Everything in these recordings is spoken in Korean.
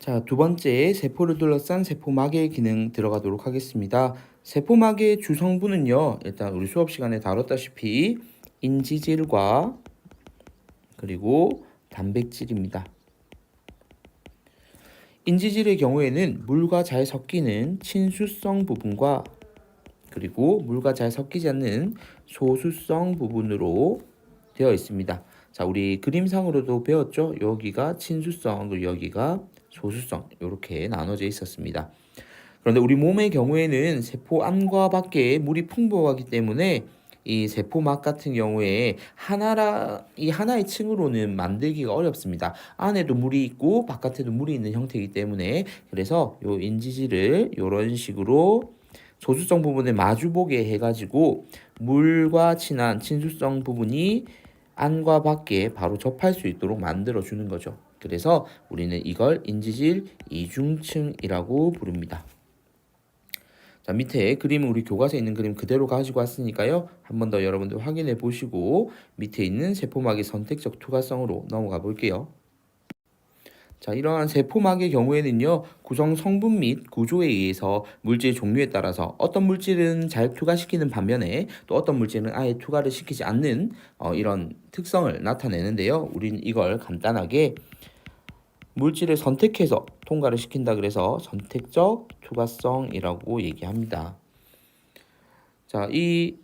자, 두 번째 세포를 둘러싼 세포막의 기능 들어가도록 하겠습니다. 세포막의 주성분은요, 일단 우리 수업 시간에 다뤘다시피 인지질과 그리고 단백질입니다. 인지질의 경우에는 물과 잘 섞이는 친수성 부분과 그리고 물과 잘 섞이지 않는 소수성 부분으로 되어 있습니다. 자, 우리 그림상으로도 배웠죠? 여기가 친수성, 그리고 여기가 소수성 이렇게 나눠져 있었습니다. 그런데 우리 몸의 경우에는 세포 안과 밖에 물이 풍부하기 때문에 이 세포막 같은 경우에 이 하나의 층으로는 만들기가 어렵습니다. 안에도 물이 있고 바깥에도 물이 있는 형태이기 때문에 그래서 요 인지질을 이런 식으로 소수성 부분을 마주보게 해가지고 물과 친한 친수성 부분이 안과 밖에 바로 접할 수 있도록 만들어 주는 거죠. 그래서 우리는 이걸 인지질 이중층이라고 부릅니다. 자, 밑에 그림은 우리 교과서에 있는 그림 그대로 가지고 왔으니까요. 한 번 더 여러분들 확인해 보시고 밑에 있는 세포막의 선택적 투과성으로 넘어가 볼게요. 자, 이러한 세포막의 경우에는요, 구성 성분 및 구조에 의해서 물질 종류에 따라서 어떤 물질은 잘 투과시키는 반면에 또 어떤 물질은 아예 투과를 시키지 않는 이런 특성을 나타내는데요. 우리는 이걸 간단하게 물질을 선택해서 통과를 시킨다 그래서 선택적 투과성이라고 얘기합니다. 자, 이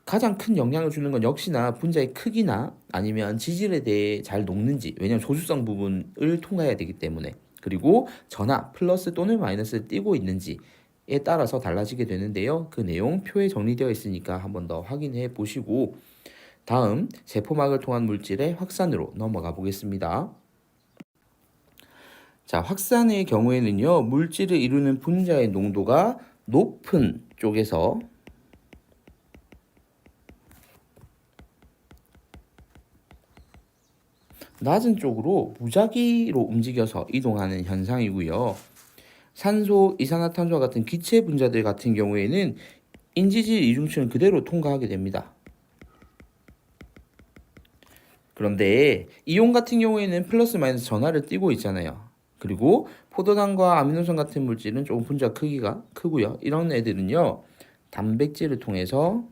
가장 큰 영향을 주는 건 역시나 분자의 크기나 아니면 지질에 대해 잘 녹는지, 왜냐하면 소수성 부분을 통과해야 되기 때문에, 그리고 전하 플러스 또는 마이너스를 띄고 있는지에 따라서 달라지게 되는데요. 그 내용 표에 정리되어 있으니까 한 번 더 확인해 보시고 다음 세포막을 통한 물질의 확산으로 넘어가 보겠습니다. 자, 확산의 경우에는요, 물질을 이루는 분자의 농도가 높은 쪽에서 낮은 쪽으로 무작위로 움직여서 이동하는 현상이고요. 산소, 이산화탄소와 같은 기체 분자들 같은 경우에는 인지질 이중층을 그대로 통과하게 됩니다. 그런데 이온 같은 경우에는 플러스 마이너스 전하를 띠고 있잖아요. 그리고 포도당과 아미노산 같은 물질은 조금 분자 크기가 크고요. 이런 애들은요, 단백질을 통해서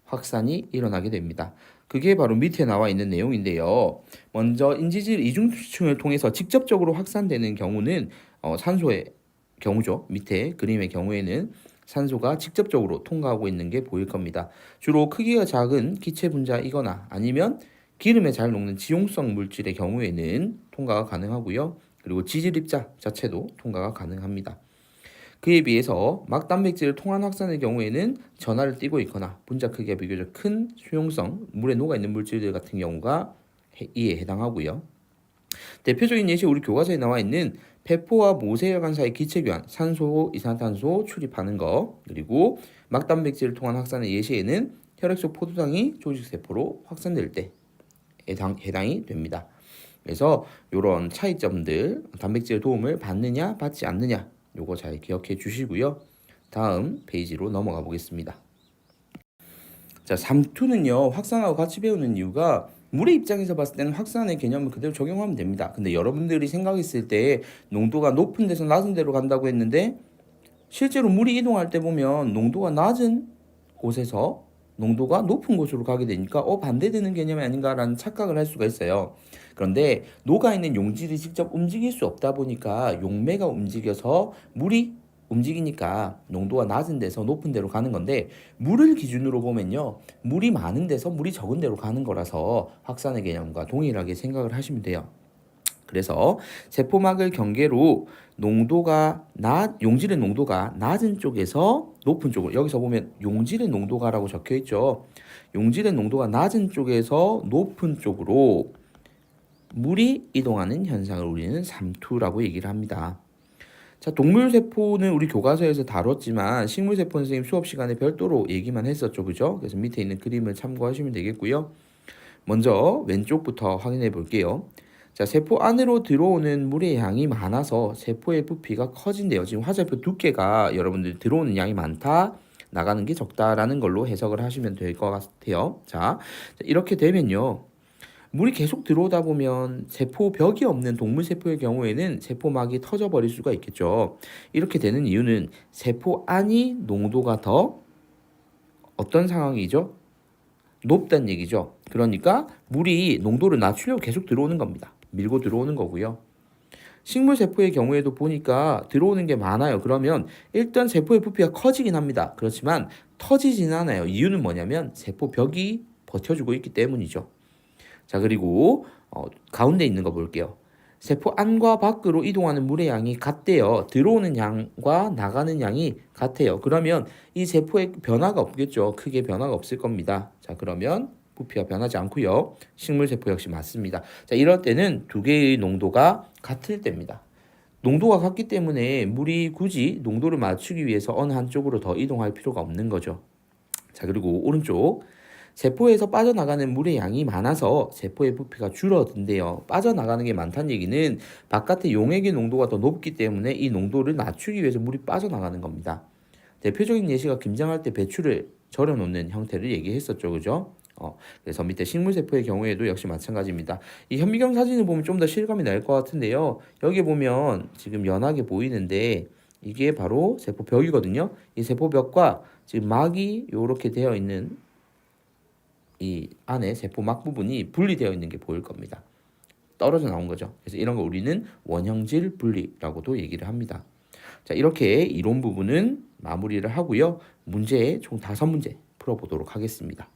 확산이 일어나게 됩니다. 그게 바로 밑에 나와 있는 내용인데요. 먼저 인지질 이중층을 통해서 직접적으로 확산되는 경우는 산소의 경우죠. 밑에 그림의 경우에는 산소가 직접적으로 통과하고 있는 게 보일 겁니다. 주로 크기가 작은 기체 분자이거나 아니면 기름에 잘 녹는 지용성 물질의 경우에는 통과가 가능하고요. 그리고 지질 입자 자체도 통과가 가능합니다. 그에 비해서 막단백질을 통한 확산의 경우에는 전하를 띠고 있거나 분자 크기가 비교적 큰 수용성, 물에 녹아있는 물질들 같은 경우가 이에 해당하고요. 대표적인 예시 우리 교과서에 나와 있는 페포와 모세혈관 사이 기체 교환, 산소, 이산화탄소 출입하는 거, 그리고 막단백질을 통한 확산의 예시에는 혈액 속 포도당이 조직세포로 확산될 때 해당이 됩니다. 그래서 이런 차이점들, 단백질 도움을 받느냐 받지 않느냐 요거 잘 기억해 주시고요. 다음 페이지로 넘어가 보겠습니다. 자, 3투는요, 확산하고 같이 배우는 이유가 물의 입장에서 봤을 때는 확산의 개념을 그대로 적용하면 됩니다. 근데 여러분들이 생각했을 때 농도가 높은 데서 낮은 데로 간다고 했는데 실제로 물이 이동할 때 보면 농도가 낮은 곳에서 농도가 높은 곳으로 가게 되니까 반대되는 개념이 아닌가라는 착각을 할 수가 있어요. 그런데 녹아있는 용질이 직접 움직일 수 없다 보니까 용매가 움직여서 물이 움직이니까 농도가 낮은 데서 높은 데로 가는 건데 물을 기준으로 보면요. 물이 많은 데서 물이 적은 데로 가는 거라서 확산의 개념과 동일하게 생각을 하시면 돼요. 그래서 세포막을 경계로 용질의 농도가 낮은 쪽에서 높은 쪽으로, 여기서 보면 용질의 농도가라고 적혀 있죠. 용질의 농도가 낮은 쪽에서 높은 쪽으로 물이 이동하는 현상을 우리는 삼투라고 얘기를 합니다. 자, 동물세포는 우리 교과서에서 다뤘지만 식물세포는 선생님 수업 시간에 별도로 얘기만 했었죠. 그죠? 그래서 밑에 있는 그림을 참고하시면 되겠고요. 먼저 왼쪽부터 확인해 볼게요. 자, 세포 안으로 들어오는 물의 양이 많아서 세포의 부피가 커진대요. 지금 화살표 두께가 여러분들 들어오는 양이 많다, 나가는 게 적다라는 걸로 해석을 하시면 될 것 같아요. 자, 이렇게 되면요. 물이 계속 들어오다 보면 세포벽이 없는 동물 세포의 경우에는 세포막이 터져버릴 수가 있겠죠. 이렇게 되는 이유는 세포 안이 농도가 더 어떤 상황이죠? 높다는 얘기죠. 그러니까 물이 농도를 낮추려고 계속 들어오는 겁니다. 밀고 들어오는 거고요. 식물 세포의 경우에도 보니까 들어오는 게 많아요. 그러면 일단 세포의 부피가 커지긴 합니다. 그렇지만 터지진 않아요. 이유는 뭐냐면 세포벽이 버텨주고 있기 때문이죠. 자, 그리고 가운데 있는 거 볼게요. 세포 안과 밖으로 이동하는 물의 양이 같대요. 들어오는 양과 나가는 양이 같아요. 그러면 이 세포에 변화가 없겠죠. 크게 변화가 없을 겁니다. 자, 그러면 부피가 변하지 않고요. 식물 세포 역시 맞습니다. 자, 이럴 때는 두 개의 농도가 같을 때입니다. 농도가 같기 때문에 물이 굳이 농도를 맞추기 위해서 어느 한쪽으로 더 이동할 필요가 없는 거죠. 자, 그리고 오른쪽. 세포에서 빠져나가는 물의 양이 많아서 세포의 부피가 줄어든대요. 빠져나가는 게 많다는 얘기는 바깥의 용액의 농도가 더 높기 때문에 이 농도를 낮추기 위해서 물이 빠져나가는 겁니다. 대표적인 예시가 김장할 때 배추를 절여놓는 형태를 얘기했었죠. 그죠? 그래서 밑에 식물세포의 경우에도 역시 마찬가지입니다. 이 현미경 사진을 보면 좀 더 실감이 날 것 같은데요. 여기 보면 지금 연하게 보이는데 이게 바로 세포벽이거든요. 이 세포벽과 지금 막이 이렇게 되어 있는 이 안에 세포막 부분이 분리되어 있는 게 보일 겁니다. 떨어져 나온 거죠. 그래서 이런 거 우리는 원형질 분리라고도 얘기를 합니다. 자, 이렇게 이론 부분은 마무리를 하고요. 문제 총 5문제 풀어보도록 하겠습니다.